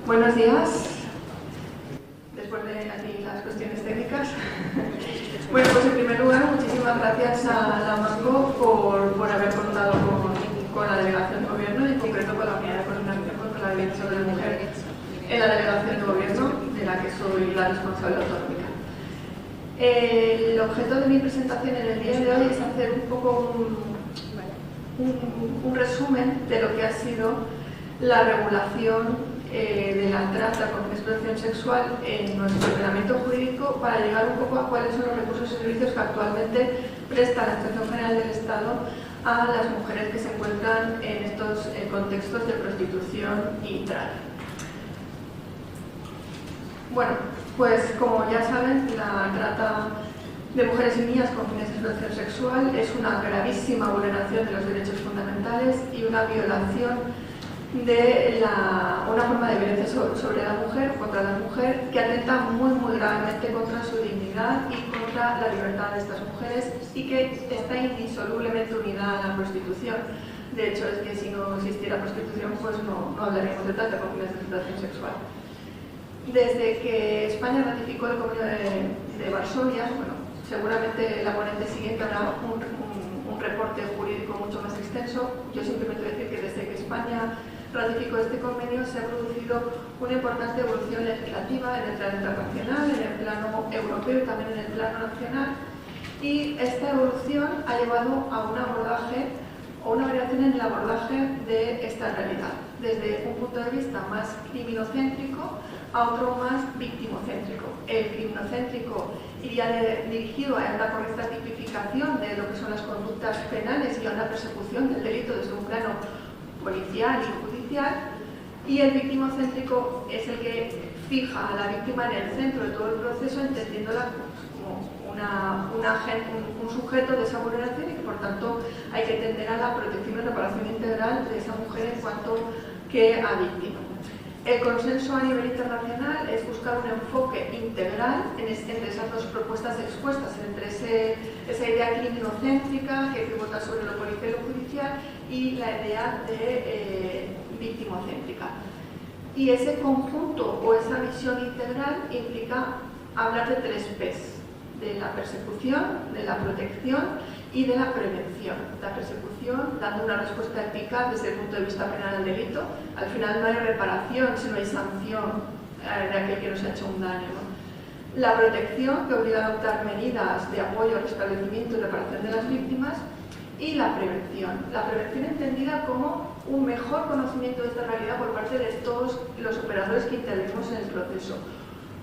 Buenos días, después de aquí las cuestiones técnicas. Bueno, pues en primer lugar, muchísimas gracias a la MANCO por haber contado con la delegación de gobierno y en concreto con la unidad de coordinación contra la violencia sobre la mujer en la delegación de gobierno, de la que soy la responsable autonómica. El objeto de mi presentación en el día de hoy es hacer un poco un resumen de lo que ha sido la regulación de la trata con explotación sexual en nuestro ordenamiento jurídico para llegar un poco a cuáles son los recursos y servicios que actualmente presta la Administración General del Estado a las mujeres que se encuentran en estos contextos de prostitución y trata. Bueno, pues como ya saben, la trata de mujeres y niñas con fines de explotación sexual es una gravísima vulneración de los derechos fundamentales y una violación de una forma de violencia sobre la mujer, contra la mujer, que atenta muy gravemente contra su dignidad y contra la libertad de estas mujeres y que está indisolublemente unida a la prostitución. De hecho, es que si no existiera prostitución, pues no hablaríamos de trata con fines de explotación sexual. Desde que España ratificó el Convenio de Varsovia, bueno, seguramente la ponente siguiente habrá un reporte jurídico mucho más extenso. Yo simplemente voy a decir que desde que España ratificó este convenio se ha producido una importante evolución legislativa en el plano internacional, en el plano europeo y también en el plano nacional, y esta evolución ha llevado a un abordaje o una variación en el abordaje de esta realidad, desde un punto de vista más criminocéntrico a otro más victimocéntrico. El criminocéntrico iría dirigido a una correcta tipificación de lo que son las conductas penales y a una persecución del delito desde un plano policial y judicial, y el victimocéntrico es el que fija a la víctima en el centro de todo el proceso, entendiéndola como un sujeto de esa vulneración y que por tanto hay que tender a la protección y reparación integral de esa mujer en cuanto que a víctima. El consenso a nivel internacional es buscar un enfoque integral entre esas dos propuestas expuestas, entre esa idea criminocéntrica que pivota sobre lo policial y lo judicial y la idea de victimocéntrica. Y ese conjunto o esa visión integral implica hablar de tres P's: de la persecución, de la protección y de la prevención. La persecución, dando una respuesta eficaz desde el punto de vista penal al delito. Al final no hay reparación si no hay sanción de aquel que nos ha hecho un daño, ¿no? La protección, que obliga a adoptar medidas de apoyo, restablecimiento y reparación de las víctimas. Y la prevención entendida como un mejor conocimiento de esta realidad por parte de todos los operadores que intervenimos en el proceso.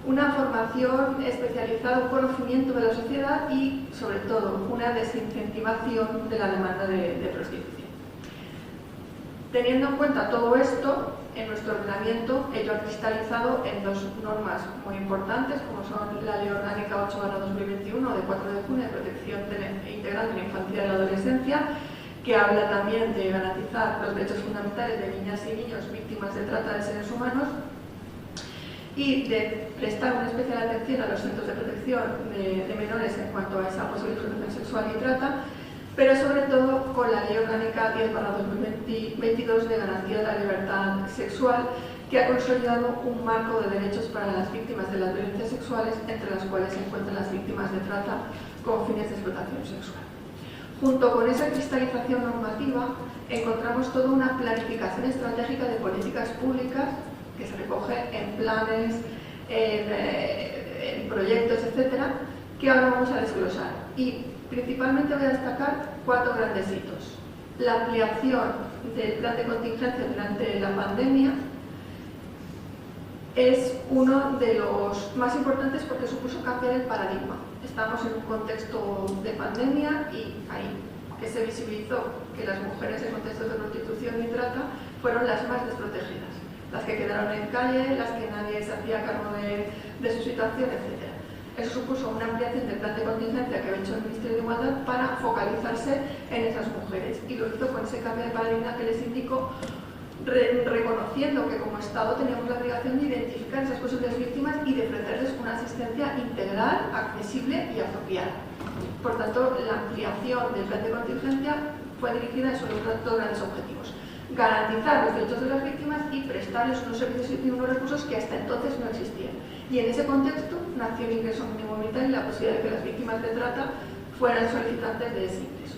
Una formación especializada, un conocimiento de la sociedad y, sobre todo, una desincentivación de la demanda de prostitución. Teniendo en cuenta todo esto, en nuestro ordenamiento ello ha cristalizado en dos normas muy importantes, como son la Ley Orgánica 8/2021 de 4 de junio de protección integral de la infancia y la adolescencia, que habla también de garantizar los derechos fundamentales de niñas y niños víctimas de trata de seres humanos, y de prestar una especial atención a los centros de protección de menores en cuanto a esa posible explotación sexual y trata, pero sobre todo con la Ley Orgánica 10/2022 de garantía de la libertad sexual, que ha consolidado un marco de derechos para las víctimas de las violencias sexuales, entre las cuales se encuentran las víctimas de trata con fines de explotación sexual. Junto con esa cristalización normativa, encontramos toda una planificación estratégica de políticas públicas que se recoge en planes, en proyectos, etcétera, que ahora vamos a desglosar. Y principalmente voy a destacar 4 grandes hitos. La ampliación del plan de contingencia durante la pandemia es uno de los más importantes porque supuso cambiar el paradigma. Estamos en un contexto de pandemia y ahí que se visibilizó que las mujeres en contextos de prostitución y trata fueron las más desprotegidas, las que quedaron en calle, las que nadie se hacía cargo de su situación, etc. Eso supuso una ampliación del plan de contingencia que había hecho el Ministerio de Igualdad para focalizarse en esas mujeres, y lo hizo con ese cambio de paradigma que les indicó, reconociendo que como Estado teníamos la obligación de identificar esas posibles víctimas y de ofrecerles una asistencia integral, accesible y apropiada. Por tanto, la ampliación del plan de contingencia fue dirigida a esos dos grandes objetivos. garantizar los derechos de las víctimas y prestarles unos servicios y unos recursos que hasta entonces no existían. Y en ese contexto nació el ingreso mínimo vital y la posibilidad de que las víctimas de trata fueran solicitantes de ese ingreso.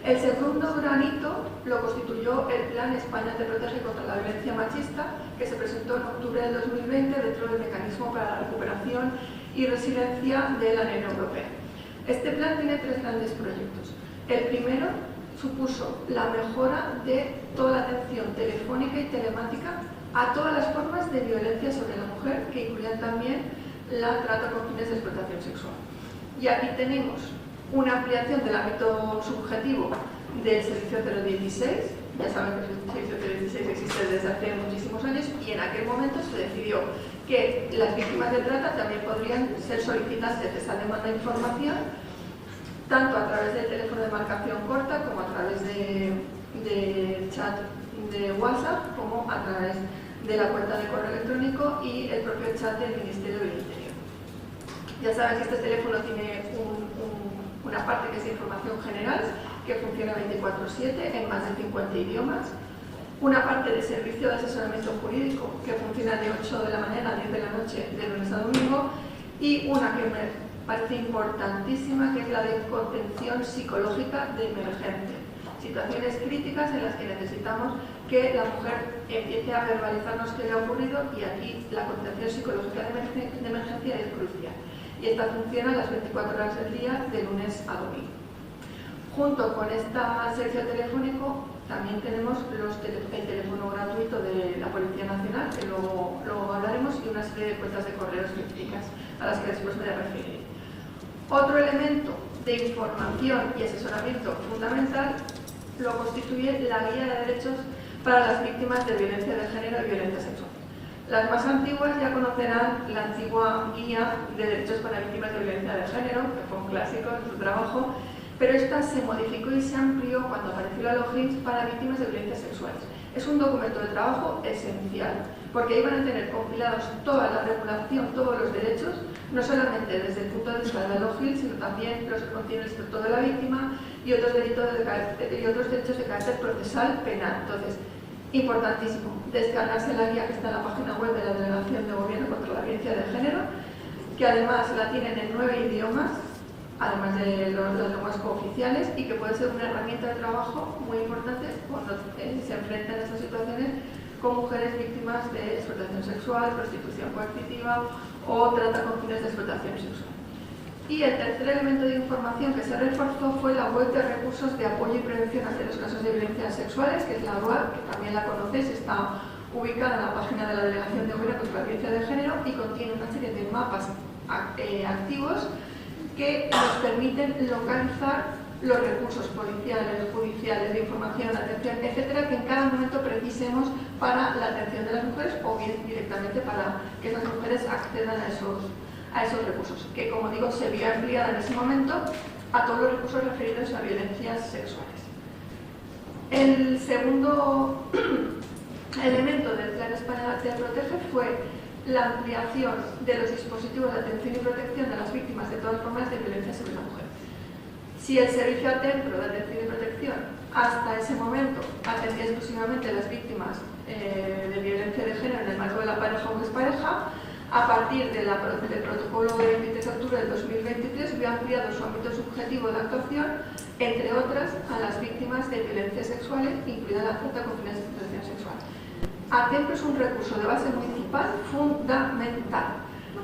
El segundo gran hito lo constituyó el Plan España te protege contra la violencia machista, que se presentó en octubre del 2020 dentro del Mecanismo para la Recuperación y Resiliencia de la Unión Europea. Este plan tiene tres grandes proyectos. El primero supuso la mejora de toda la atención telefónica y telemática a todas las formas de violencia sobre la mujer, que incluían también la trata con fines de explotación sexual. Y aquí tenemos una ampliación del ámbito subjetivo del servicio 016. Ya saben que el servicio 016 existe desde hace muchísimos años y en aquel momento se decidió que las víctimas de trata también podrían ser solicitantes de esa demanda de información, tanto a través del teléfono de marcación corta como a través de chat de WhatsApp, como a través de la cuenta de correo electrónico y el propio chat del Ministerio del Interior. Ya saben que este teléfono tiene una parte que es de información general, que funciona 24/7 en más de 50 idiomas, una parte de servicio de asesoramiento jurídico que funciona de 8 de la mañana a 10 de la noche de lunes a domingo, y una que me parece importantísima, que es la de contención psicológica de emergencia. Situaciones críticas en las que necesitamos que la mujer empiece a verbalizarnos qué le ha ocurrido, y aquí la contención psicológica de emergencia es crucial. Y esta funciona las 24 horas del día, de lunes a domingo. Junto con este servicio telefónico también tenemos el teléfono gratuito de la Policía Nacional, que luego hablaremos, y una serie de cuentas de correos electrónicas a las que después me voy a referir. Otro elemento de información y asesoramiento fundamental lo constituye la Guía de Derechos para las Víctimas de Violencia de Género y Violencia Sexual. Las más antiguas ya conocerán la antigua Guía de Derechos para Víctimas de Violencia de Género, que fue un clásico en su trabajo, pero esta se modificó y se amplió cuando apareció la LOGIMS para víctimas de violencias sexuales. Es un documento de trabajo esencial, porque ahí van a tener compilados toda la regulación, todos los derechos, no solamente desde el punto de vista de la LOGIMS, sino también los que contiene el Estatuto de la Víctima y otros derechos de carácter procesal penal. Entonces, importantísimo, descargarse la guía que está en la página web de la Delegación de Gobierno contra la Violencia de Género, que además la tienen en 9 idiomas, además de las lenguas cooficiales, y que puede ser una herramienta de trabajo muy importante cuando se enfrentan a estas situaciones con mujeres víctimas de explotación sexual, prostitución coercitiva o trata con fines de explotación sexual. Y el tercer elemento de información que se reforzó fue la web de recursos de apoyo y prevención ante los casos de violencias sexuales, que es la RUAG, que también la conocéis, está ubicada en la página de la Delegación de Gobierno contra la Violencia de Género, y contiene una serie de mapas activos que nos permiten localizar los recursos policiales, judiciales, de información, atención, etcétera, que en cada momento precisemos para la atención de las mujeres, o bien directamente para que esas mujeres accedan a esos recursos, que, como digo, se vio ampliada en ese momento a todos los recursos referidos a violencias sexuales. El segundo elemento del Plan España te protege fue la ampliación de los dispositivos de atención y protección de las víctimas de todas formas de violencia sobre la mujer. Si el servicio ATEMPRO de atención y protección hasta ese momento atendía exclusivamente a las víctimas de violencia de género en el marco de la pareja o expareja, a partir del protocolo de 23 de octubre del 2023 vio ampliado su ámbito subjetivo de actuación, entre otras, a las víctimas de violencia sexual, incluida la trata con fines de explotación sexual. ATEMPRO es un recurso de base municipal fundamental.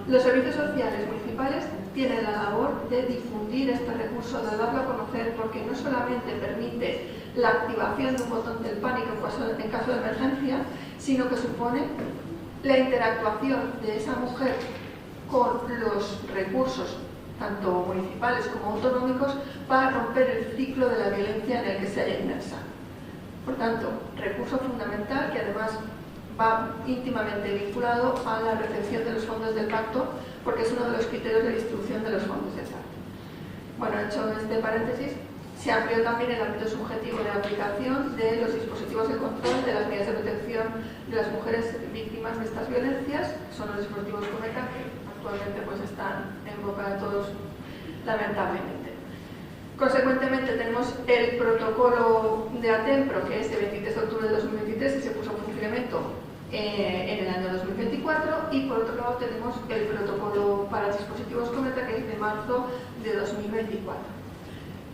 Los servicios sociales municipales tienen la labor de difundir este recurso, de darlo a conocer, porque no solamente permite la activación de un botón del pánico en caso de emergencia, sino que supone la interactuación de esa mujer con los recursos, tanto municipales como autonómicos, para romper el ciclo de la violencia en el que se haya inmersa. Por tanto, recurso fundamental que además va íntimamente vinculado a la recepción de los fondos del pacto, porque es uno de los criterios de distribución de los fondos del pacto. Bueno, hecho este paréntesis, se amplió también el ámbito subjetivo de aplicación de los dispositivos de control de las medidas de protección de las mujeres víctimas de estas violencias. Son los dispositivos Cometa, que actualmente pues están en boca de todos, lamentablemente. Consecuentemente tenemos el protocolo de ATEMPRO, que es de 23 de octubre de 2023, que se puso en funcionamiento en el año 2024, y por otro lado tenemos el protocolo para dispositivos Cometa, que es de marzo de 2024.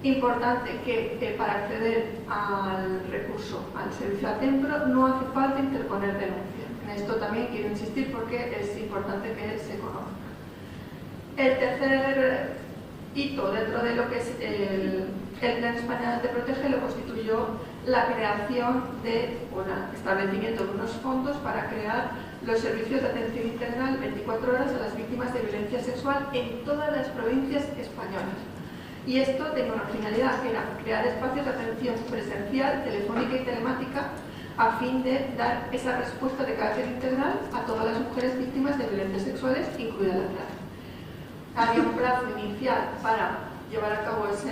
Importante que para acceder al recurso, al servicio ATEMPRO, no hace falta interponer denuncia. En esto también quiero insistir porque es importante que se conozca. El tercer hito dentro de lo que es el Plan Español Te Protege lo constituyó la creación o el establecimiento de unos fondos para crear los servicios de atención integral 24 horas a las víctimas de violencia sexual en todas las provincias españolas. Y esto tenía una finalidad, que era crear espacios de atención presencial, telefónica y telemática a fin de dar esa respuesta de carácter integral a todas las mujeres víctimas de violencias sexuales, incluida la trata. Había un plazo inicial para llevar a cabo esa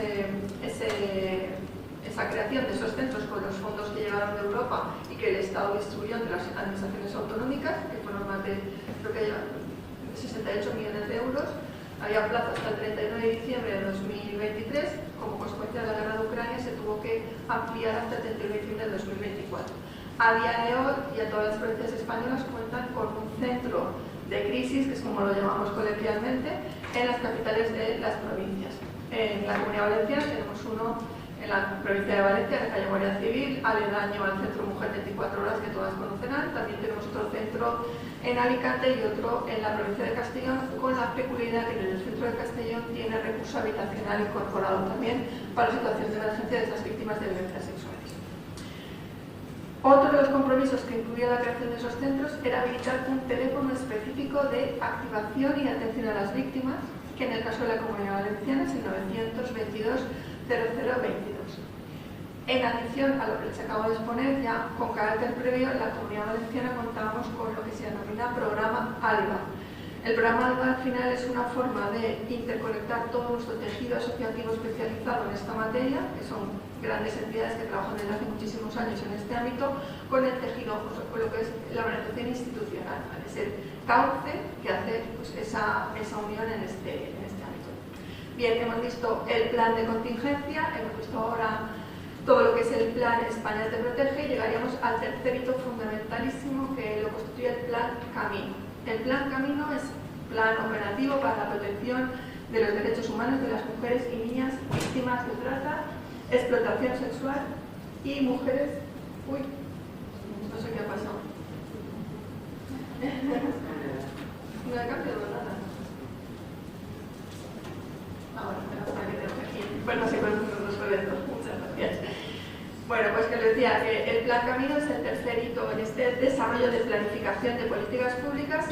creación de esos centros con los fondos que llegaron de Europa y que el Estado distribuyó entre las administraciones autonómicas, que fueron más de, creo que 68 millones de euros. Había plazo hasta el 39 de diciembre de 2023. Como consecuencia de la guerra de Ucrania se tuvo que ampliar hasta el 31 de diciembre de 2024. A día de hoy, ya todas las provincias españolas cuentan con un centro de crisis, que es como lo llamamos coloquialmente, en las capitales de las provincias. En la Comunidad Valenciana tenemos uno en la provincia de Valencia, en la calle Guardia Civil, aledaño al Centro Mujer 24 Horas, que todas conocerán. También tenemos otro centro en Alicante y otro en la provincia de Castellón, con la peculiaridad que en el centro de Castellón tiene recurso habitacional incorporado también para situaciones de emergencia de estas víctimas de violencias sexuales. Otro de los compromisos que incluía la creación de esos centros era habilitar un teléfono específico de activación y atención a las víctimas, que en el caso de la Comunidad Valenciana es el 922 0022. En adición a lo que les acabo de exponer, ya con carácter previo, en la Comunidad Valenciana contábamos con lo que se denomina programa ALBA. El programa ALBA al final es una forma de interconectar todo nuestro tejido asociativo especializado en esta materia, que son grandes entidades que trabajan desde hace muchísimos años en este ámbito, con el tejido, con lo que es la organización institucional, ¿vale? Es el cauce que hace pues, esa unión en este ámbito. Bien, hemos visto el plan de contingencia, hemos visto ahora todo lo que es el Plan España Te Protege, y llegaríamos al tercer hito fundamentalísimo, que lo constituye el Plan Camino. El Plan Camino es plan operativo para la protección de los derechos humanos de las mujeres y niñas víctimas de trata, explotación sexual y mujeres... Uy, no sé qué ha pasado. No he cambiado nada. Ahora, que tengo aquí. Bueno, sí, pues nos resuelven. Muchas gracias. Bueno, pues que les decía que el Plan Camino es el tercer hito en este desarrollo de planificación de políticas públicas.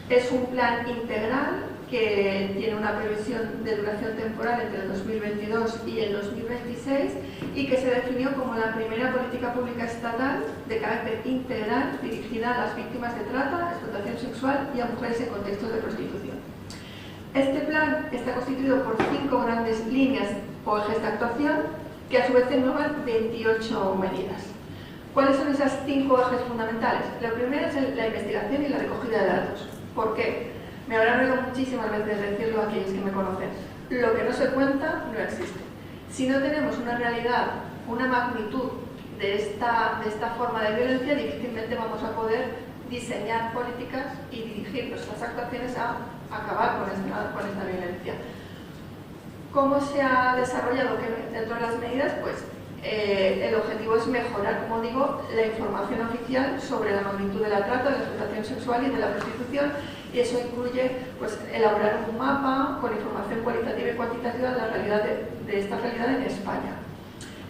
Es un plan integral que tiene una previsión de duración temporal entre el 2022 y el 2026 y que se definió como la primera política pública estatal de carácter integral dirigida a las víctimas de trata, explotación sexual y a mujeres en contextos de prostitución. Este plan está constituido por 5 grandes líneas o ejes de actuación que a su vez engloban 28 medidas. ¿Cuáles son esas 5 ejes fundamentales? Lo primero es la investigación y la recogida de datos. ¿Por qué? Me habrán oído muchísimas veces decirlo a aquellos que me conocen. Lo que no se cuenta no existe. Si no tenemos una realidad, una magnitud de esta forma de violencia, difícilmente vamos a poder diseñar políticas y dirigir nuestras actuaciones a acabar con esta violencia. ¿Cómo se ha desarrollado dentro de las medidas? Pues el objetivo es mejorar, como digo, la información oficial sobre la magnitud de la trata, de la explotación sexual y de la prostitución, y eso incluye pues, elaborar un mapa con información cualitativa y cuantitativa de la realidad de esta realidad en España.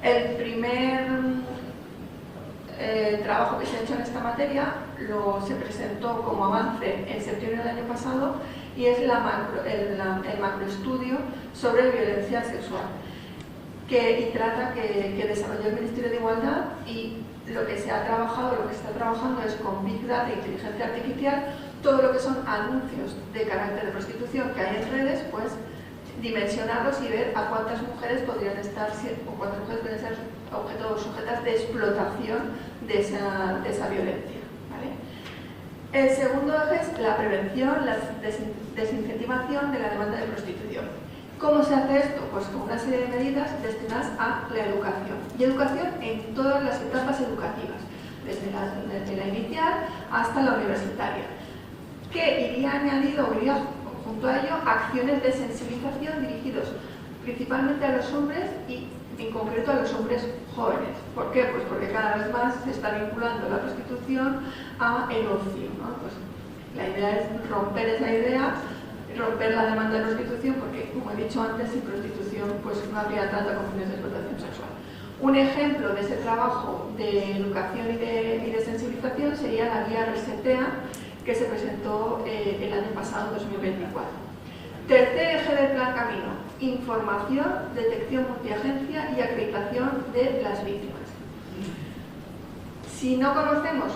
El primer trabajo que se ha hecho en esta materia se presentó como avance en septiembre del año pasado y es el macroestudio sobre violencia sexual que desarrolló el Ministerio de Igualdad, y lo que se ha trabajado, lo que se está trabajando es con Big Data e inteligencia artificial, todo lo que son anuncios de carácter de prostitución que hay en redes, pues dimensionarlos y ver a cuántas mujeres podrían estar o cuántas mujeres pueden ser objeto sujetas de explotación de esa violencia, ¿vale? El segundo eje es la prevención, la desincentivación de la demanda de prostitución. ¿Cómo se hace esto? Pues con una serie de medidas destinadas a la educación. Y educación en todas las etapas educativas, desde la inicial hasta la universitaria. Que iría añadido, o iría junto a ello, acciones de sensibilización dirigidos principalmente a los hombres y en concreto a los hombres jóvenes. ¿Por qué? Pues porque cada vez más se está vinculando la prostitución a el ocio, ¿no? Pues la idea es romper esa idea, romper la demanda de prostitución, porque, como he dicho antes, sin prostitución pues no habría trata con fines de explotación sexual. Un ejemplo de ese trabajo de educación y de sensibilización sería la guía Resetea, que se presentó el año pasado, 2024. Tercer eje del Plan Camino: información, detección multiagencia y acreditación de las víctimas. Si no conocemos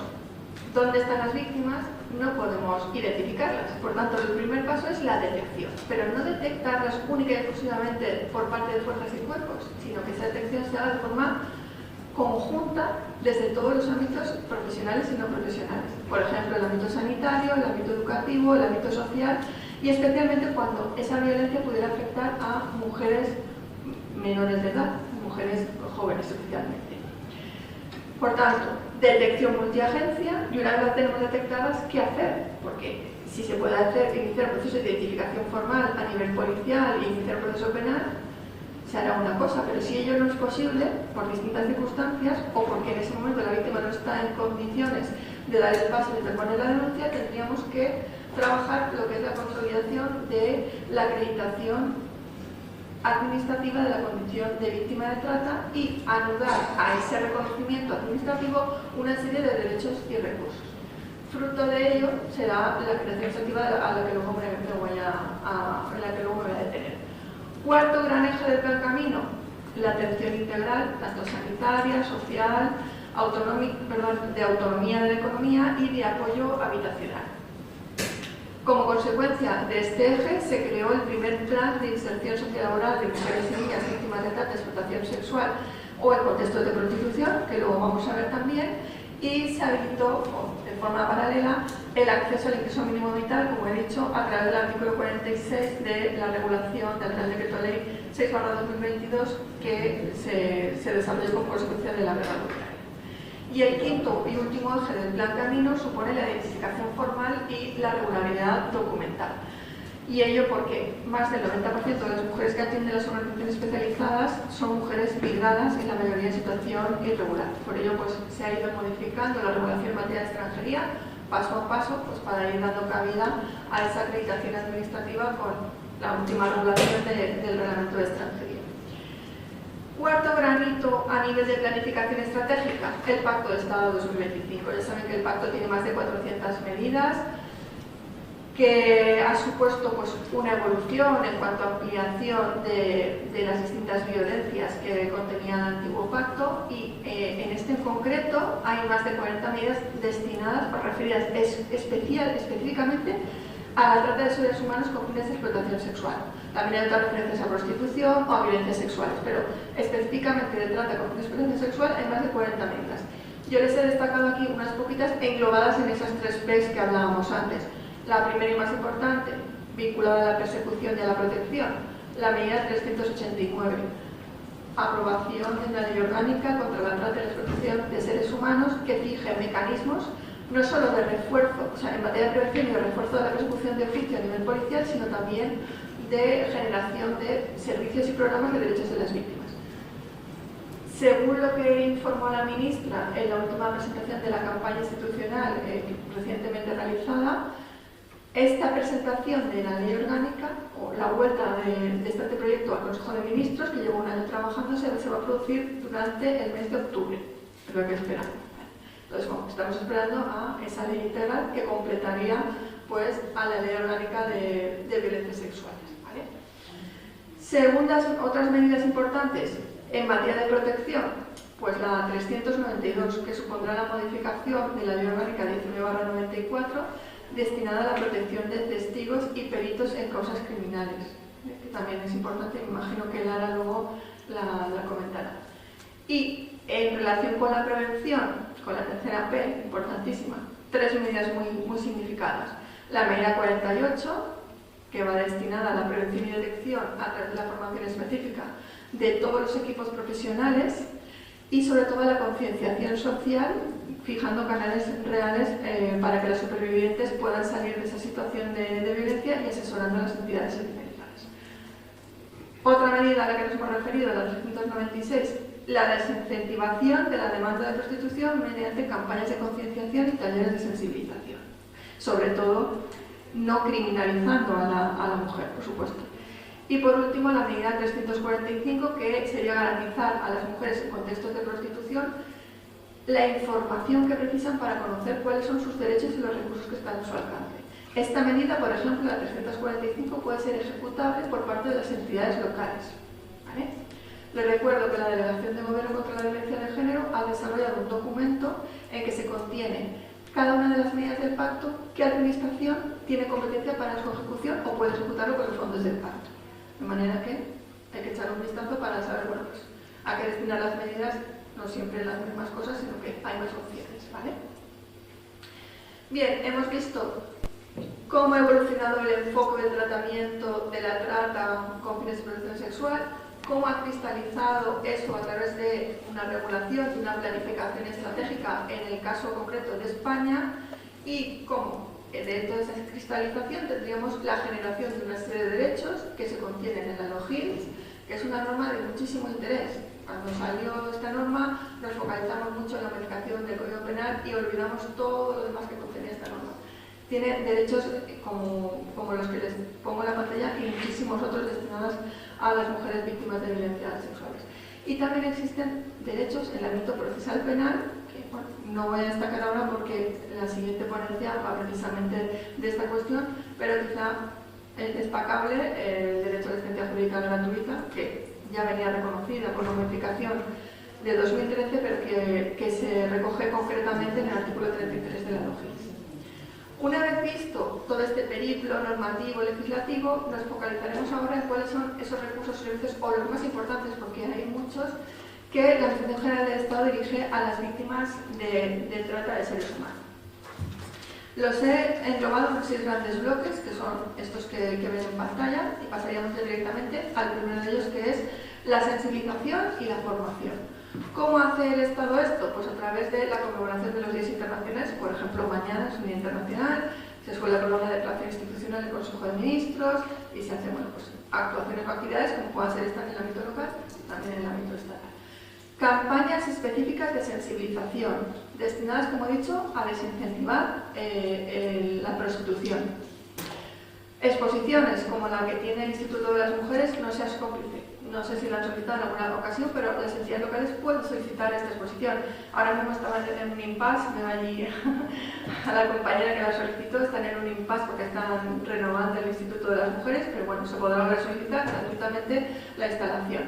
dónde están las víctimas, no podemos identificarlas. Por tanto, el primer paso es la detección, pero no detectarlas única y exclusivamente por parte de fuerzas y cuerpos, sino que esa detección se haga de forma conjunta desde todos los ámbitos profesionales y no profesionales. Por ejemplo, el ámbito sanitario, el ámbito educativo, el ámbito social, y especialmente cuando esa violencia pudiera afectar a mujeres menores de edad, mujeres jóvenes especialmente. Por tanto, detección multiagencia, y una vez las tenemos detectadas, ¿qué hacer? Porque si se puede iniciar un proceso de identificación formal a nivel policial y iniciar un proceso penal, se hará una cosa, pero si ello no es posible, por distintas circunstancias, o porque en ese momento la víctima no está en condiciones de dar el paso de interponer la denuncia, tendríamos que trabajar lo que es la consolidación de la acreditación administrativa de la condición de víctima de trata y anudar a ese reconocimiento administrativo una serie de derechos y recursos. Fruto de ello será la acreditación administrativa a la que luego me voy a detener. Cuarto gran eje del Plan Camino: la atención integral, tanto sanitaria, social, de autonomía de la economía y de apoyo habitacional. Como consecuencia de este eje, se creó el primer plan de inserción sociolaboral de mujeres y niñas víctimas de trata, explotación sexual o en contextos de prostitución, que luego vamos a ver también, y se habilitó de forma paralela el acceso al ingreso mínimo vital, como he dicho, a través del artículo 46 de la regulación del Real Decreto Ley 6/2022, que se desarrolló como consecuencia de la guerra de Ucrania. Y el quinto y último eje del Plan Camino supone la identificación formal y la regularidad documental. Y ello porque más del 90% de las mujeres que atienden las organizaciones especializadas son mujeres migradas, en la mayoría en situación irregular. Por ello pues, se ha ido modificando la regulación en materia de extranjería paso a paso, pues, para ir dando cabida a esa acreditación administrativa con la última regulación del Reglamento de Extranjería. Cuarto gran hito a nivel de planificación estratégica: el Pacto de Estado 2025. Ya saben que el pacto tiene más de 400 medidas, que ha supuesto pues, una evolución en cuanto a ampliación de las distintas violencias que contenía el antiguo pacto, y en este en concreto hay más de 40 medidas destinadas o referidas específicamente a la trata de seres humanos con fines de explotación sexual. También hay otras referencias a prostitución o a violencias sexuales, pero específicamente de trata con fines de explotación sexual hay más de 40 medidas. Yo les he destacado aquí unas poquitas englobadas en esas 3 P's que hablábamos antes. La primera y más importante, vinculada a la persecución y a la protección, la medida 389, aprobación de una ley orgánica contra la trata y la explotación de seres humanos, que fije mecanismos no solo de refuerzo, o sea, en materia de prevención y de refuerzo de la persecución de oficio a nivel policial, sino también de generación de servicios y programas de derechos de las víctimas. Según lo que informó la ministra en la última presentación de la campaña institucional recientemente realizada, esta presentación de la ley orgánica, o la vuelta de este proyecto al Consejo de Ministros, que lleva un año trabajándose, se va a producir durante el mes de octubre, es lo que esperamos. Entonces, bueno, estamos esperando a esa ley integral que completaría pues, a la ley orgánica de violencias sexuales. ¿Vale? Segundas, otras medidas importantes en materia de protección, pues la 392, que supondrá la modificación de la ley orgánica 19/94, destinada a la protección de testigos y peritos en causas criminales, que también es importante, me imagino que Lara luego la comentará. Y en relación con la prevención, con la tercera P, importantísima, 3 medidas muy significadas. La medida 48, que va destinada a la prevención y detección a través de la formación específica de todos los equipos profesionales y sobre todo a la concienciación social, fijando canales reales para que los supervivientes puedan salir de esa situación de violencia y asesorando a las entidades sociales. Otra medida a la que nos hemos referido, la 396, la desincentivación de la demanda de prostitución mediante campañas de concienciación y talleres de sensibilización. Sobre todo, no criminalizando a la mujer, por supuesto. Y por último, la medida 345, que sería garantizar a las mujeres en contextos de prostitución la información que precisan para conocer cuáles son sus derechos y los recursos que están a su alcance. Esta medida, por ejemplo, la 345, puede ser ejecutable por parte de las entidades locales. ¿Vale? Les recuerdo que la Delegación de Gobierno contra la Violencia de Género ha desarrollado un documento en que se contiene cada una de las medidas del pacto, qué administración tiene competencia para su ejecución o puede ejecutarlo con los fondos del pacto. De manera que hay que echar un vistazo para saber, bueno, pues, a qué destinar las medidas, no siempre las mismas cosas, sino que hay más opciones, ¿vale? Bien, hemos visto cómo ha evolucionado el enfoque del tratamiento de la trata con fines de explotación sexual, cómo ha cristalizado eso a través de una regulación y una planificación estratégica en el caso concreto de España y cómo dentro de esa cristalización tendríamos la generación de una serie de derechos que se contienen en la LOGILS, que es una norma de muchísimo interés. Cuando salió esta norma nos focalizamos mucho en la modificación del Código Penal y olvidamos todo lo demás que contenía esta norma. Tiene derechos como los que les pongo en la pantalla y muchísimos otros destinados a las mujeres víctimas de violencias sexuales. Y también existen derechos en el ámbito procesal penal, que bueno, no voy a destacar ahora porque la siguiente ponencia va precisamente de esta cuestión, pero quizá es destacable el derecho a la asistencia jurídica gratuita, que ya venía reconocida por la modificación de 2013, pero que se recoge concretamente en el artículo 33 de la LOGIS. Una vez visto todo este periplo normativo legislativo, nos focalizaremos ahora en cuáles son esos recursos y servicios, o los más importantes, porque hay muchos, que la Administración General del Estado dirige a las víctimas de trata de seres humanos. Los he englobado en 6 grandes bloques, que son estos que ven en pantalla, y pasaríamos directamente al primero de ellos, que es la sensibilización y la formación. ¿Cómo hace el Estado esto? Pues a través de la conmemoración de los días internacionales, por ejemplo, mañana es un día internacional, se suele con una declaración institucional del Consejo de Ministros y se hacen pues, actuaciones o actividades como puedan ser estas en el ámbito local, también en el ámbito estatal. Campañas específicas de sensibilización, destinadas, como he dicho, a desincentivar la prostitución. Exposiciones como la que tiene el Instituto de las Mujeres, No seas cómplice. No sé si lo han solicitado en alguna ocasión, pero las entidades locales pueden solicitar esta exposición. Ahora mismo estaban en un impasse, me va allí a la compañera que la solicitó, están en un impasse porque están renovando el Instituto de las Mujeres, pero bueno, se podrá ahora solicitar gratuitamente la instalación.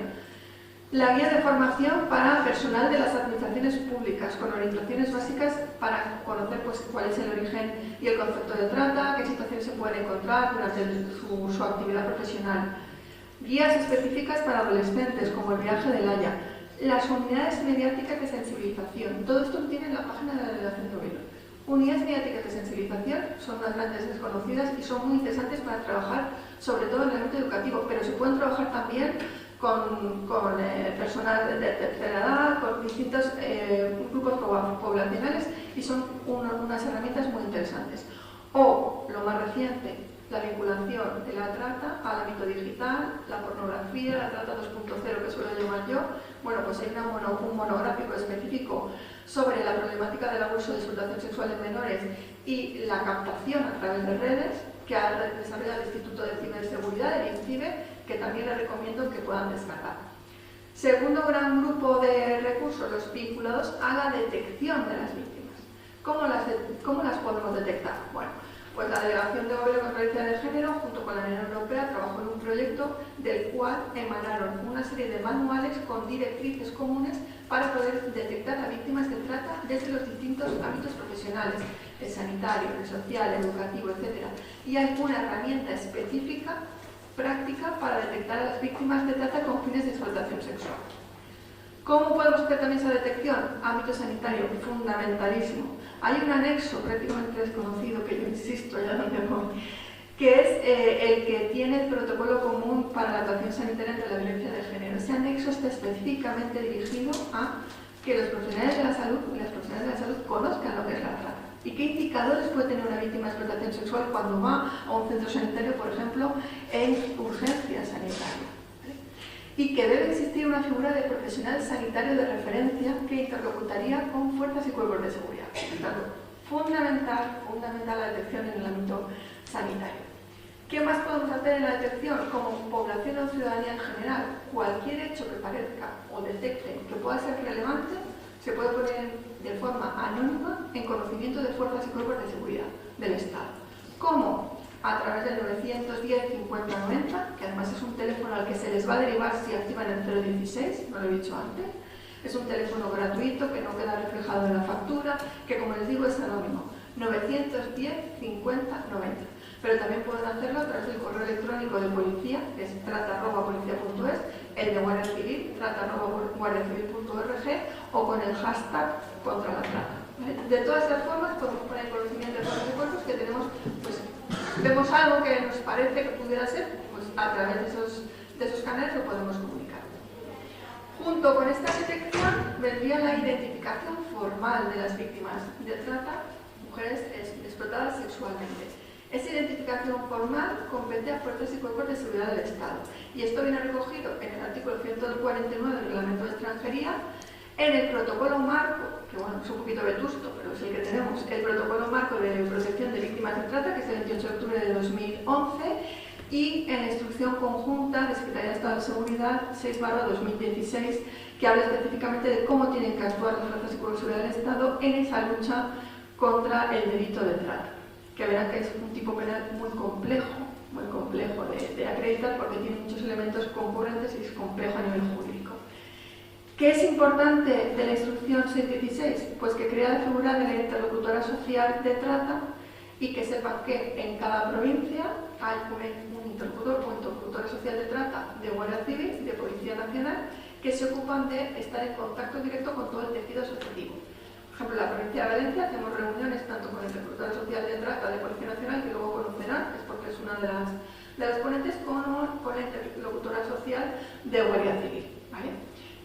La guía de formación para personal de las administraciones públicas, con orientaciones básicas para conocer pues, cuál es el origen y el concepto de trata, qué situaciones se pueden encontrar durante su actividad profesional. Guías específicas para adolescentes, como el viaje del Haya. Las unidades mediáticas de sensibilización. Todo esto lo tiene en la página de la Delegación de Gobierno. Unidades mediáticas de sensibilización son unas grandes desconocidas y son muy interesantes para trabajar, sobre todo en el ámbito educativo, pero se pueden trabajar también con personas de tercera edad, con distintos grupos poblacionales y son unas herramientas muy interesantes. O, lo más reciente, la vinculación de la trata al ámbito digital, la pornografía, la trata 2.0 que suelo llamar yo. Bueno, pues hay un monográfico específico sobre la problemática del abuso de explotación sexual en menores y la captación a través de redes que ha desarrollado el Instituto de Ciberseguridad, el INCIBE, que también les recomiendo que puedan descargar. Segundo gran grupo de recursos, los vinculados a la detección de las víctimas. ¿Cómo las podemos detectar? Bueno, pues la Delegación de Gobierno contra la Violencia de Género, junto con la Unión Europea, trabajó en un proyecto del cual emanaron una serie de manuales con directrices comunes para poder detectar a víctimas de trata desde los distintos ámbitos profesionales, el sanitario, el social, el educativo, etc. Y hay una herramienta específica, práctica, para detectar a las víctimas de trata con fines de explotación sexual. ¿Cómo podemos hacer también esa detección? Ámbito sanitario, fundamentalísimo. Hay un anexo prácticamente desconocido, que yo insisto, ya donde voy, que es el que tiene el protocolo común para la actuación sanitaria ante la violencia de género. Ese anexo está específicamente dirigido a que los profesionales de la salud y las profesionales de la salud conozcan lo que es la trata y qué indicadores puede tener una víctima de explotación sexual cuando va a un centro sanitario, por ejemplo, en urgencia sanitaria. Y que debe existir una figura de profesional sanitario de referencia que interlocutaría con fuerzas y cuerpos de seguridad. Es algo fundamental la detección en el ámbito sanitario. ¿Qué más podemos hacer en la detección? Como población o ciudadanía en general, cualquier hecho que parezca o detecte que pueda ser relevante se puede poner de forma anónima en conocimiento de fuerzas y cuerpos de seguridad del Estado. ¿Cómo? A través del 910 50 90, que además es un teléfono al que se les va a derivar si activan el 016, no lo he dicho antes. Es un teléfono gratuito que no queda reflejado en la factura, que como les digo es anónimo. 910 50 90. Pero también pueden hacerlo a través del correo electrónico de policía, que es trata@policia.es, el de Guardia Civil, trata@guardiacivil.org, o con el hashtag contra la trata. ¿Vale? De todas las formas, podemos poner conocimiento de fuerzas y cuerpos que tenemos, pues, vemos algo que nos parece que pudiera ser, pues a través de esos canales lo podemos comunicar. Junto con esta detección vendría la identificación formal de las víctimas de trata, mujeres explotadas sexualmente. Esa identificación formal compete a fuerzas y cuerpos de seguridad del Estado. Y esto viene recogido en el artículo 149 del Reglamento de Extranjería, en el protocolo marco, que bueno, es un poquito vetusto, pero es el que tenemos, el protocolo marco de protección de víctimas de trata, que es el 28 de octubre de 2011, y en la instrucción conjunta de Secretaría de Estado de Seguridad 6/2016, que habla específicamente de cómo tienen que actuar las fuerzas y cuerpos de seguridad del Estado en esa lucha contra el delito de trata. Que verán que es un tipo penal muy complejo de acreditar porque tiene muchos elementos concurrentes y es complejo a nivel jurídico. ¿Qué es importante de la instrucción 616? Pues que crea la figura de la interlocutora social de trata y que sepan que en cada provincia hay un interlocutor o interlocutora social de trata de Guardia Civil, de Policía Nacional, que se ocupan de estar en contacto directo con todo el tejido asociativo. Por ejemplo, en la provincia de Valencia hacemos reuniones tanto con el interlocutor social de trata de Policía Nacional, que luego conocerán, es porque es una de las ponentes, como con la interlocutora social de Guardia Civil. ¿Vale?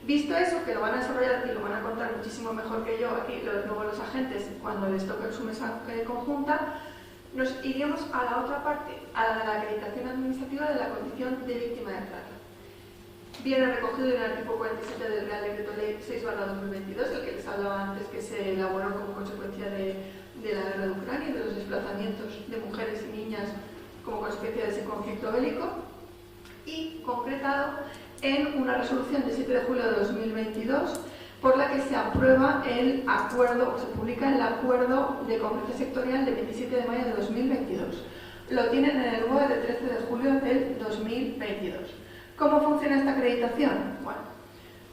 Visto eso, que lo van a desarrollar y lo van a contar muchísimo mejor que yo aquí, luego los agentes, cuando les toque su mesa conjunta, nos iríamos a la otra parte, a la acreditación administrativa de la condición de víctima de trata. Viene recogido en el artículo 47 del Real Decreto Ley 6/2022, el que les hablaba antes, que se elaboró como consecuencia de la guerra de Ucrania y de los desplazamientos de mujeres y niñas como consecuencia de ese conflicto bélico, y concretado en una resolución de 7 de julio de 2022 por la que se aprueba el acuerdo, o se publica el acuerdo de conferencia sectorial de 27 de mayo de 2022. Lo tienen en el BOE de 13 de julio del 2022. ¿Cómo funciona esta acreditación? Bueno,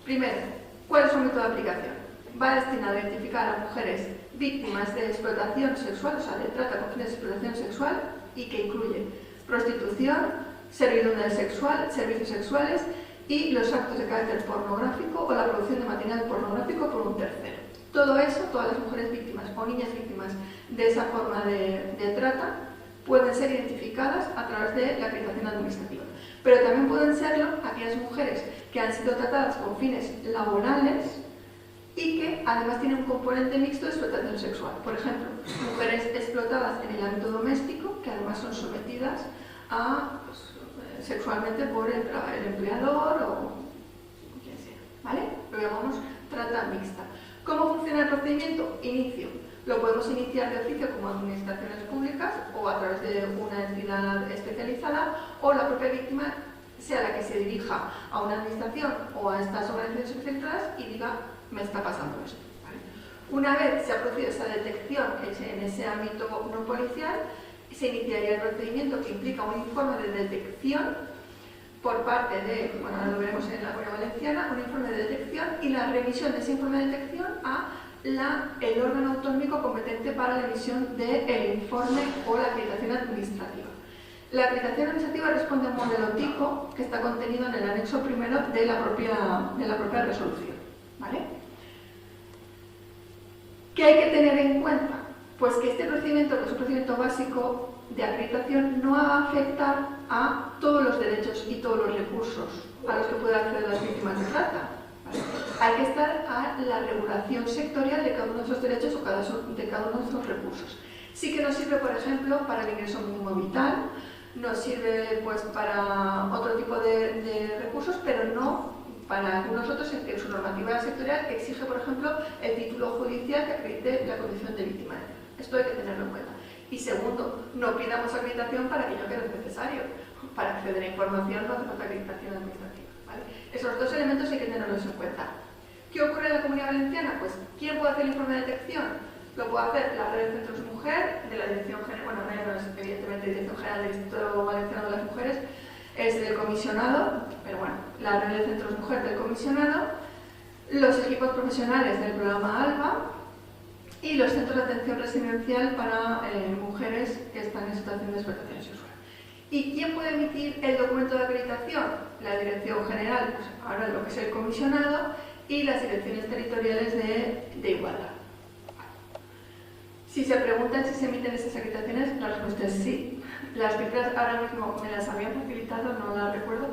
primero, ¿cuál es su método de aplicación? Va destinado a identificar a mujeres víctimas de explotación sexual, o sea, de trata con fines de explotación sexual, y que incluye prostitución, servidumbre sexual, servicios sexuales y los actos de carácter pornográfico o la producción de material pornográfico por un tercero. Todo eso, todas las mujeres víctimas o niñas víctimas de esa forma de trata pueden ser identificadas a través de la acreditación administrativa. Pero también pueden serlo aquellas mujeres que han sido tratadas con fines laborales y que además tienen un componente mixto de explotación sexual. Por ejemplo, mujeres explotadas en el ámbito doméstico, que además son sometidas a, sexualmente por el empleador o quien sea, ¿vale? Lo llamamos trata mixta. ¿Cómo funciona el procedimiento? Inicio. Lo podemos iniciar de oficio como administraciones públicas o a través de una entidad especializada, o la propia víctima sea la que se dirija a una administración o a estas organizaciones especializadas y diga, me está pasando esto. ¿Vale? Una vez se ha producido esa detección en ese ámbito no policial, se iniciaría el procedimiento que implica un informe de detección por parte de, bueno, ahora lo veremos en la Comunidad Valenciana, un informe de detección y la remisión de ese informe de detección a el órgano autonómico competente para la emisión del informe o la acreditación administrativa. La acreditación administrativa responde a un modelo tipo que está contenido en el anexo primero de la propia resolución. ¿Vale? ¿Qué hay que tener en cuenta? Pues que este procedimiento, que es un procedimiento básico de acreditación no va a afectar a todos los derechos y todos los recursos a los que pueden acceder las víctimas de trata. ¿Vale? Hay que estar a la regulación sectorial de cada uno de esos derechos o de cada uno de esos recursos. Sí que nos sirve, por ejemplo, para el ingreso mínimo vital, nos sirve pues, para otro tipo de recursos, pero no para algunos otros en que su normativa sectorial exige, por ejemplo, el título judicial que acredite la condición de víctima. Esto hay que tenerlo en cuenta. Y segundo, no pidamos acreditación para aquello que no es necesario. Para acceder a información no hace falta acreditación administrativa. ¿Vale? Esos dos elementos hay que tenerlos en cuenta. ¿Qué ocurre en la Comunidad Valenciana? Pues, ¿quién puede hacer el informe de detección? Lo puede hacer la Red de Centros Mujer, de la Dirección General, bueno, no es evidentemente Dirección General del Instituto Valenciano de las Mujeres, es del comisionado, pero bueno, la Red de Centros Mujer del comisionado, los equipos profesionales del programa ALBA y los centros de atención residencial para mujeres que están en situación de explotación sexual. ¿Y quién puede emitir el documento de acreditación? La Dirección General, pues ahora lo que es el comisionado, y las direcciones territoriales de igualdad. Si se preguntan si se emiten esas acreditaciones, la respuesta es sí. Las cifras ahora mismo me las habían facilitado, no las recuerdo,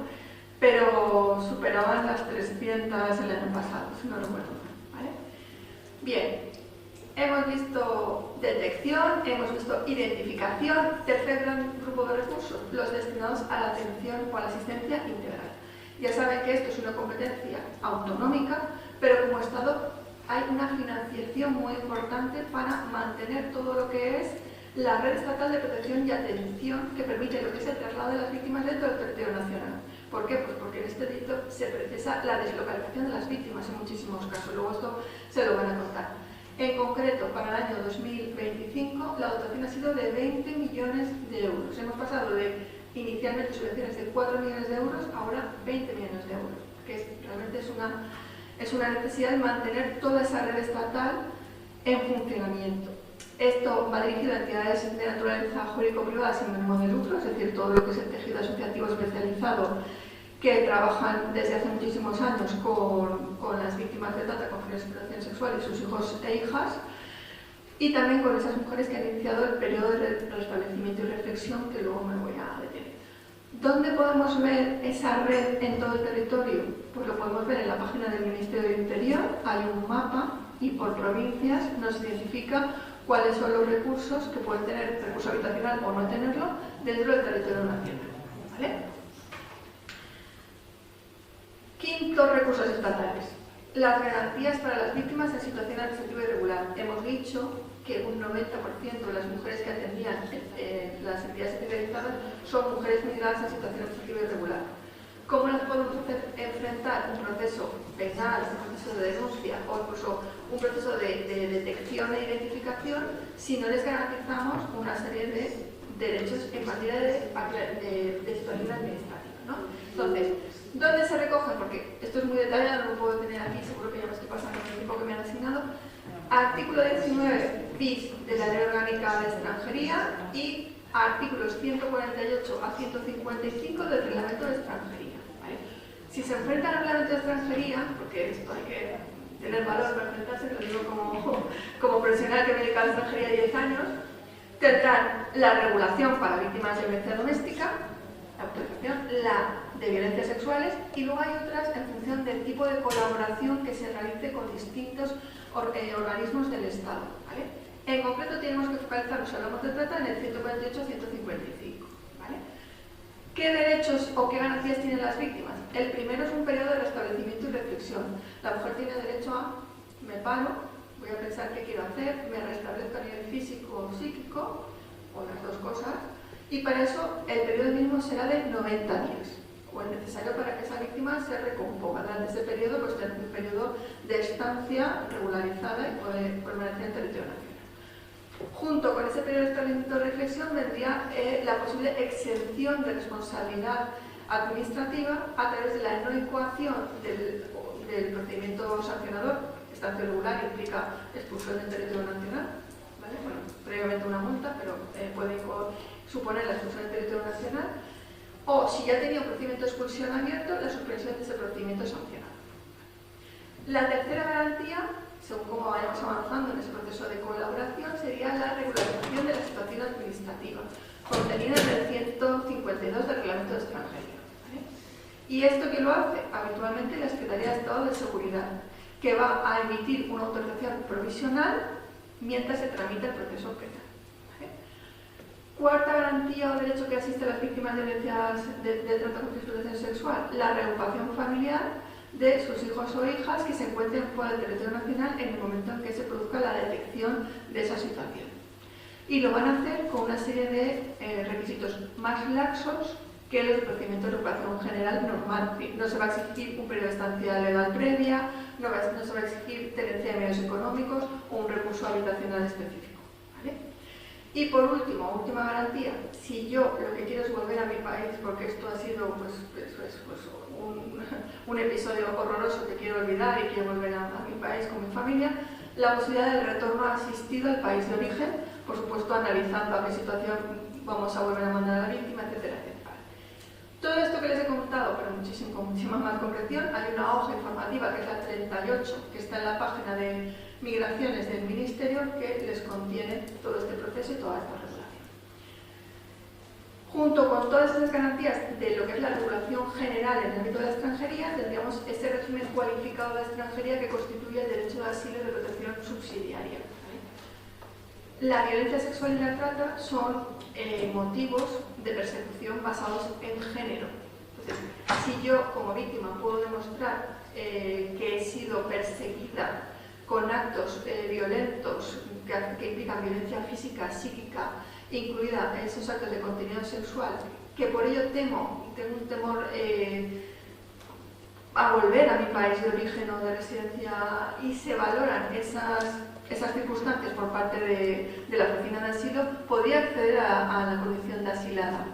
pero superaban las 300 el año pasado, si no recuerdo. ¿Vale? Bien, hemos visto detección, hemos visto identificación. Tercer gran grupo de recursos, los destinados a la atención o a la asistencia integral. Ya saben que esto es una competencia autonómica, pero como Estado hay una financiación muy importante para mantener todo lo que es la red estatal de protección y atención que permite lo que es el traslado de las víctimas dentro del territorio nacional. ¿Por qué? Pues porque en este delito se precisa la deslocalización de las víctimas en muchísimos casos. Luego esto se lo van a contar. En concreto, para el año 2025, la dotación ha sido de 20 millones de euros. Hemos pasado de inicialmente subvenciones de 4 millones de euros, ahora 20 millones de euros, que realmente es una necesidad de mantener toda esa red estatal en funcionamiento. Esto va dirigido a entidades de naturaleza jurídico-privada sin ánimo de lucro, es decir, todo lo que es el tejido asociativo especializado que trabajan desde hace muchísimos años con las víctimas de trata, con fines de explotación sexual y sus hijos e hijas, y también con esas mujeres que han iniciado el periodo de restablecimiento y reflexión, que luego me voy a detener. ¿Dónde podemos ver esa red en todo el territorio? Pues lo podemos ver en la página del Ministerio del Interior, hay un mapa y por provincias nos identifica cuáles son los recursos que pueden tener recurso habitacional o no tenerlo dentro del territorio nacional. ¿Vale? Quinto, recursos estatales. Las garantías para las víctimas en situación administrativa irregular. Hemos dicho que un 90% de las mujeres que atendían las entidades especializadas son mujeres migradas en situación administrativa irregular. ¿Cómo las podemos hacer enfrentar un proceso penal, un proceso de denuncia o incluso un proceso de detección e identificación si no les garantizamos una serie de derechos en materia de situación administrativa, ¿no? Entonces, ¿dónde se recogen? Porque esto es muy detallado, no lo puedo tener aquí, seguro que ya me estoy pasando el tiempo que me han asignado. Artículo 19 bis de la Ley Orgánica de Extranjería y artículos 148 a 155 del Reglamento de Extranjería. ¿Vale? Si se enfrentan al Reglamento de Extranjería, porque esto hay que tener valor para enfrentarse, lo digo como profesional que me dedica a la extranjería 10 años, tendrán la regulación para víctimas de violencia doméstica, la autorización, la de violencias sexuales, y luego hay otras en función del tipo de colaboración que se realice con distintos organismos del Estado. ¿Vale? En concreto tenemos que focalizarnos, si hablamos de trata, en el 148-155. ¿Vale? ¿Qué derechos o qué garantías tienen las víctimas? El primero es un periodo de restablecimiento y reflexión. La mujer tiene derecho a, me paro, voy a pensar qué quiero hacer, me restablezco a nivel físico o psíquico, o las dos cosas, y para eso el periodo mínimo será de 90 días, o es necesario para que esa víctima se recomponga. Durante ese periodo, pues tener un periodo de estancia regularizada y poder permanecer en territorio nacional. Junto con ese periodo de establecimiento de reflexión vendría la posible exención de responsabilidad administrativa a través de la no incoación del procedimiento sancionador. Estancia regular implica expulsión del territorio nacional, ¿vale? Bueno, previamente una multa, pero puede suponer la expulsión del territorio nacional, o si ya tenía un procedimiento de expulsión abierto, la suspensión de ese procedimiento sancionado. La tercera garantía, según cómo vayamos avanzando en ese proceso de colaboración, sería la regularización de la situación administrativa. contenido en el 152 del Reglamento de Extranjería. ¿Vale? ¿Y esto quién lo hace? Habitualmente la Secretaría de Estado de Seguridad, que va a emitir una autorización provisional mientras se tramita el proceso penal. ¿Vale? Cuarta garantía o derecho que asiste a las víctimas de violencias de trata contra explotación sexual, la reagrupación familiar de sus hijos o hijas que se encuentren fuera del territorio nacional en el momento en que se produzca la detección de esa situación. Y lo van a hacer con una serie de requisitos más laxos que los procedimientos de recuperación general normal. No se va a exigir un periodo de estancia legal previa, no se va a exigir tenencia de medios económicos o un recurso habitacional específico. ¿Vale? Y por último, última garantía, si yo lo que quiero es volver a mi país, porque esto ha sido un episodio horroroso que quiero olvidar y quiero volver a mi país con mi familia, la posibilidad del retorno asistido al país de origen, por supuesto analizando a qué situación vamos a volver a mandar a la víctima, etcétera, etcétera. Todo esto que les he contado, pero con muchísima más concreción, hay una hoja informativa que es la 38, que está en la página de Migraciones del Ministerio, que les contiene todo este proceso y toda esta regulación. Junto con todas esas garantías de lo que es la regulación general en el ámbito de la extranjería, tendríamos ese régimen cualificado de la extranjería que constituye el derecho de asilo y de protección subsidiaria. La violencia sexual y la trata son motivos de persecución basados en género. Entonces, si yo como víctima puedo demostrar que he sido perseguida con actos violentos que implican violencia física, psíquica, incluida esos actos de contenido sexual, que por ello tengo un temor a volver a mi país de origen o de residencia y se valoran esas circunstancias por parte de la oficina de asilo, podría acceder a la condición de asilada.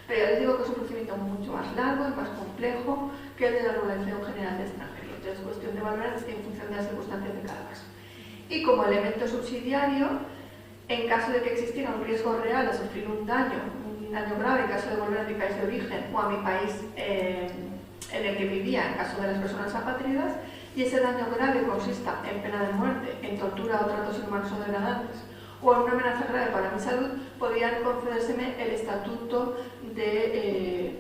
Pero ya les digo que es un procedimiento mucho más largo y más complejo que el de la regulación general de extranjería. Entonces es cuestión de valorar en función de las circunstancias de cada caso. Y como elemento subsidiario, en caso de que existiera un riesgo real de sufrir un daño grave en caso de volver a mi país de origen o a mi país en el que vivía, en caso de las personas apátridas, y ese daño grave consista en pena de muerte, en tortura o tratos inhumanos o degradantes, o en una amenaza grave para mi salud, podrían concedérseme el estatuto de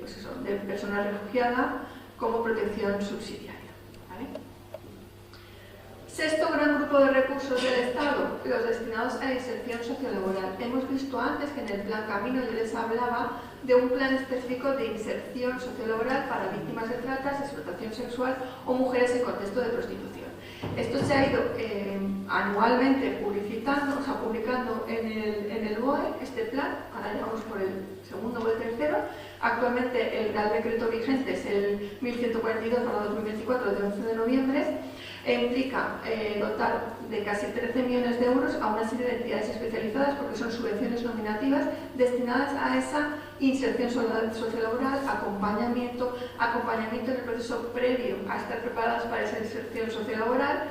persona refugiada como protección subsidiaria. ¿Vale? Sexto gran grupo de recursos del Estado, los destinados a la inserción sociolaboral. Hemos visto antes que en el plan Camino yo les hablaba de un plan específico de inserción sociolaboral para víctimas de tratas, explotación sexual o mujeres en contexto de prostitución. Esto se ha ido anualmente publicando en el BOE, este plan, ahora ya vamos por el segundo o el tercero. Actualmente el Real Decreto vigente es el 1142/2024 de 11 de noviembre e implica dotar de casi 13 millones de euros a una serie de entidades especializadas porque son subvenciones nominativas destinadas a esa inserción sociolaboral, acompañamiento en el proceso previo a estar preparadas para esa inserción sociolaboral.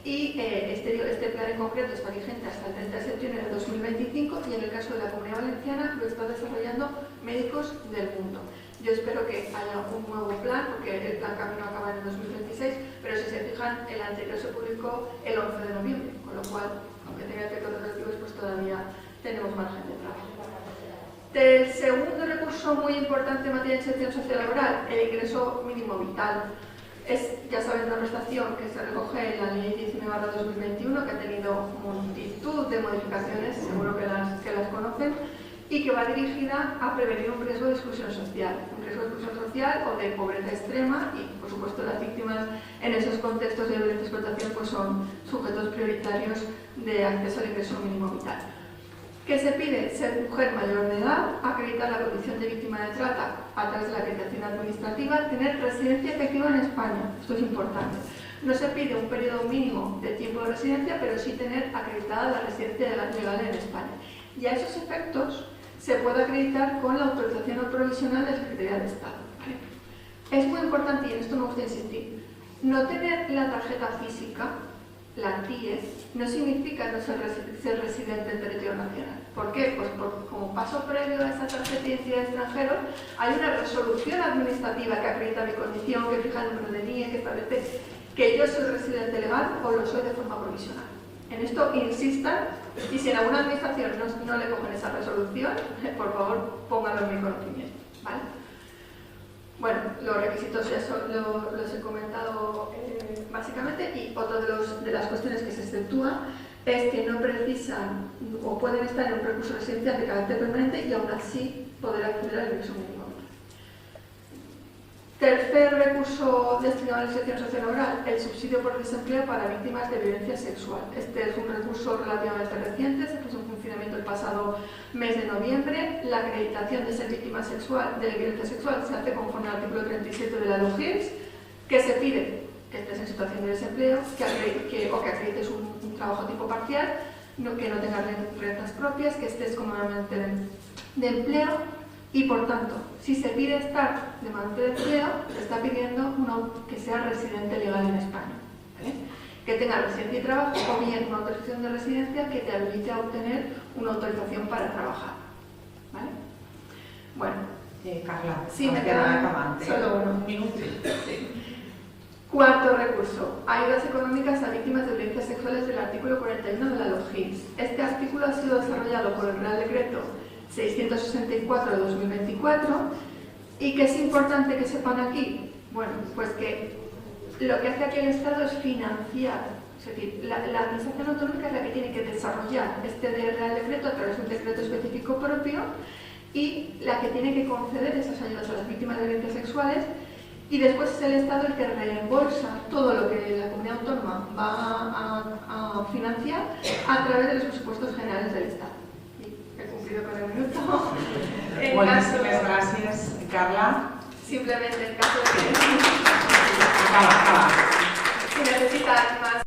Y este plan en concreto está vigente hasta el 30 de septiembre de 2025 y en el caso de la Comunidad Valenciana lo está desarrollando Médicos del Mundo. Yo espero que haya un nuevo plan, porque el plan Camino acaba en el 2026, pero si se fijan, el anterior se publicó el 11 de noviembre, con lo cual, aunque tenga efectos retroactivos, pues todavía tenemos margen de trabajo. El segundo recurso muy importante en materia de inserción sociolaboral, el ingreso mínimo vital. Es, ya saben, una prestación que se recoge en la Ley 19/2021, que ha tenido multitud de modificaciones, seguro que las conocen, y que va dirigida a prevenir un riesgo de exclusión social, o de pobreza extrema, y por supuesto las víctimas en esos contextos de violencia y explotación pues son sujetos prioritarios de acceso al ingreso mínimo vital. ¿Qué se pide? Ser mujer mayor de edad, acreditar la condición de víctima de trata a través de la acreditación administrativa, tener residencia efectiva en España, esto es importante. No se pide un periodo mínimo de tiempo de residencia, pero sí tener acreditada la residencia legal en España. Y a esos efectos se puede acreditar con la autorización provisional de la Secretaría de Estado. ¿Vale? Es muy importante, y en esto me gusta insistir, no tener la tarjeta física, la TIE, no significa no ser residente en territorio nacional. ¿Por qué? Pues porque como paso previo a esa tarjeta de identidad de extranjero, hay una resolución administrativa que acredita mi condición, que fija el número de NIE, que establece que yo soy residente legal o lo soy de forma provisional. En esto insistan, y si en alguna administración no le cogen esa resolución, por favor pónganlo en mi conocimiento, ¿vale? Bueno, los requisitos ya los he comentado básicamente, y otra de las cuestiones que se exceptúa es que no precisan o pueden estar en un recurso residencial de carácter permanente y aún así poder acceder al ingreso mínimo. Tercer recurso destinado a la inserción sociolaboral, el subsidio por desempleo para víctimas de violencia sexual. Este es un recurso relativamente reciente, se puso en funcionamiento el pasado mes de noviembre. La acreditación de ser víctima sexual, de violencia sexual se hace conforme al artículo 37 de la LOGIRS, que se pide que estés en situación de desempleo, o que acredites un trabajo tipo parcial, que no tengas rentas propias, que estés cómodamente de empleo. Y por tanto, si se pide estar demanda de empleo, se está pidiendo que sea residente legal en España, ¿vale? Que tenga residencia y trabajo, o bien una autorización de residencia que te habilite a obtener una autorización para trabajar, ¿vale? Bueno, Carla, sí, me queda solo un minuto. Sí. Cuarto recurso, ayudas económicas a víctimas de violencias sexuales del artículo 41 de la LOGIRS. Este artículo ha sido desarrollado por el Real Decreto 664 de 2024, y que es importante que sepan aquí, bueno, pues que lo que hace aquí el Estado es financiar, es decir, la Administración Autonómica es la que tiene que desarrollar este Real Decreto a través de un decreto específico propio, y la que tiene que conceder esas ayudas a las víctimas de violencias sexuales, y después es el Estado el que reembolsa todo lo que la comunidad autónoma va a financiar a través de los presupuestos generales del Estado. Con el minuto. Buenísimas gracias, Carla. Simplemente en caso de que acaba. si necesitan más